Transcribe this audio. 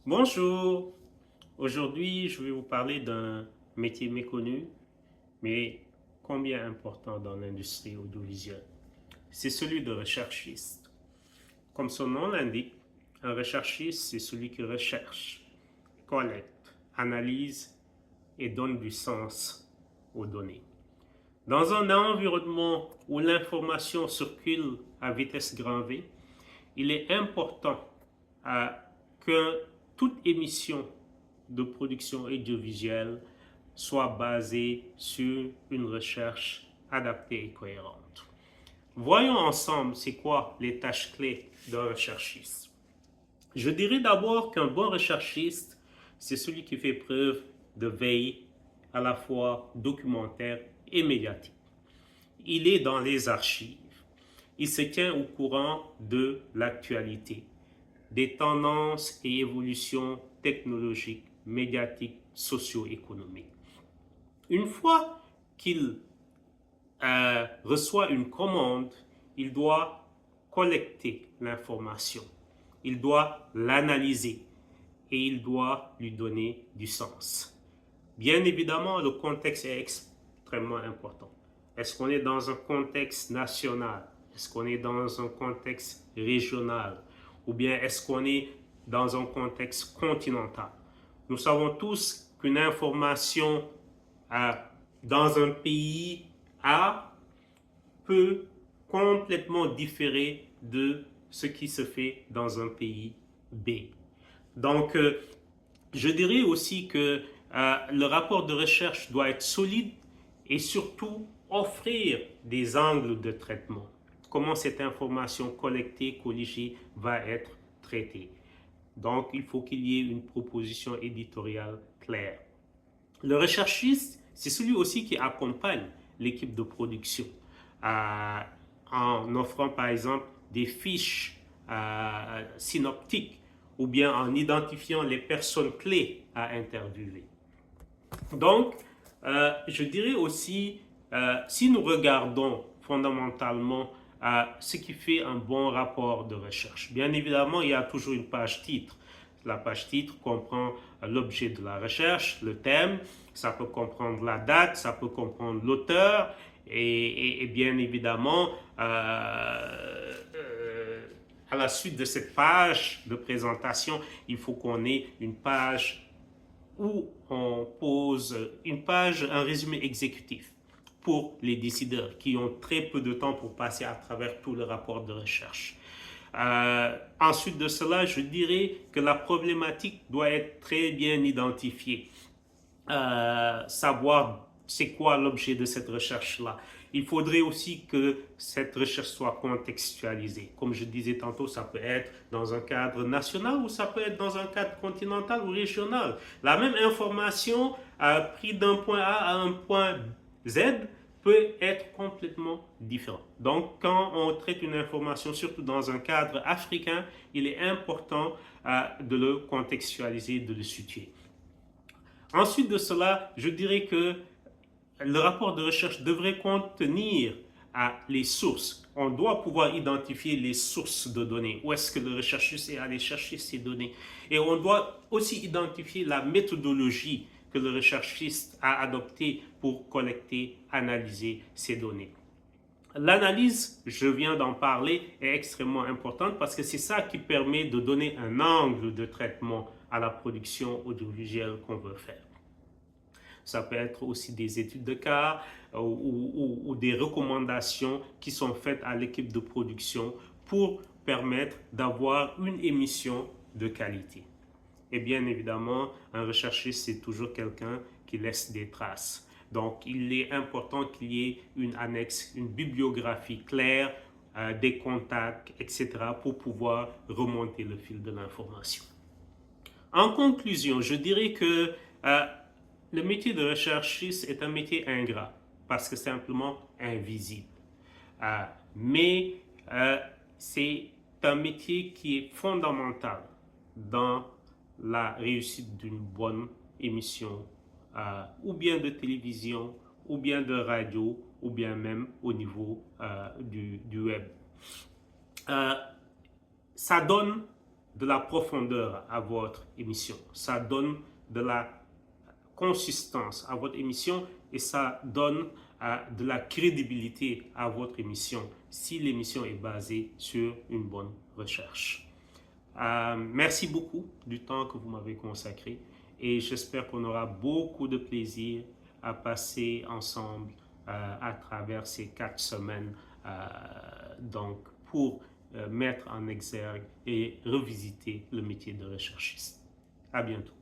Bonjour, aujourd'hui je vais vous parler d'un métier méconnu, mais combien important dans l'industrie audiovisuelle. C'est celui de recherchiste. Comme son nom l'indique, un recherchiste, c'est celui qui recherche, collecte, analyse et donne du sens aux données. Dans un environnement où l'information circule à vitesse grand V, il est important que toute émission de production audiovisuelle soit basée sur une recherche adaptée et cohérente. Voyons ensemble c'est quoi les tâches clés d'un recherchiste. Je dirais d'abord qu'un bon recherchiste, c'est celui qui fait preuve de veille à la fois documentaire et médiatique. Il est dans les archives. Il se tient au courant de l'actualité, des tendances et évolutions technologiques, médiatiques, socio-économiques. Une fois qu'il reçoit une commande, il doit collecter l'information, il doit l'analyser et il doit lui donner du sens. Bien évidemment, le contexte est extrêmement important. Est-ce qu'on est dans un contexte national? Est-ce qu'on est dans un contexte régional? Ou bien est-ce qu'on est dans un contexte continental? Nous savons tous qu'une information dans un pays A peut complètement différer de ce qui se fait dans un pays B. Donc, je dirais aussi que le rapport de recherche doit être solide et surtout offrir des angles de traitement. Comment cette information collectée, colligée va être traitée. Donc, il faut qu'il y ait une proposition éditoriale claire. Le recherchiste, c'est celui aussi qui accompagne l'équipe de production en offrant par exemple des fiches synoptiques ou bien en identifiant les personnes clés à interviewer. Donc, je dirais aussi, si nous regardons fondamentalement ce qui fait un bon rapport de recherche, bien évidemment, il y a toujours une page titre. La page titre comprend l'objet de la recherche, le thème, ça peut comprendre la date, ça peut comprendre l'auteur, et bien évidemment, à la suite de cette page de présentation, il faut qu'on ait une page où on pose un résumé exécutif pour les décideurs qui ont très peu de temps pour passer à travers tout le rapport de recherche. Ensuite de cela, je dirais que la problématique doit être très bien identifiée. Savoir c'est quoi l'objet de cette recherche-là. Il faudrait aussi que cette recherche soit contextualisée. Comme je disais tantôt, ça peut être dans un cadre national ou ça peut être dans un cadre continental ou régional. La même information prise d'un point A à un point Z peut être complètement différent. Donc, quand on traite une information, surtout dans un cadre africain, il est important de le contextualiser, de le situer. Ensuite de cela, je dirais que le rapport de recherche devrait contenir les sources. On doit pouvoir identifier les sources de données. Où est-ce que le recherchiste est allé chercher ces données? Et on doit aussi identifier la méthodologie que le recherchiste a adoptée pour collecter, analyser ces données. L'analyse, je viens d'en parler, est extrêmement importante parce que c'est ça qui permet de donner un angle de traitement à la production audiovisuelle qu'on veut faire. Ça peut être aussi des études de cas ou des recommandations qui sont faites à l'équipe de production pour permettre d'avoir une émission de qualité. Et bien évidemment, un recherchiste, c'est toujours quelqu'un qui laisse des traces. Donc, il est important qu'il y ait une annexe, une bibliographie claire, des contacts, etc., pour pouvoir remonter le fil de l'information. En conclusion, je dirais que le métier de recherchiste est un métier ingrat parce que c'est simplement invisible. Mais c'est un métier qui est fondamental dans la réussite d'une bonne émission ou bien de télévision, ou bien de radio, ou bien même au niveau du web. Ça donne de la profondeur à votre émission. Ça donne de la consistance à votre émission et ça donne de la crédibilité à votre émission si l'émission est basée sur une bonne recherche. Merci beaucoup du temps que vous m'avez consacré et j'espère qu'on aura beaucoup de plaisir à passer ensemble à travers ces 4 semaines donc pour mettre en exergue et revisiter le métier de recherchiste. À bientôt.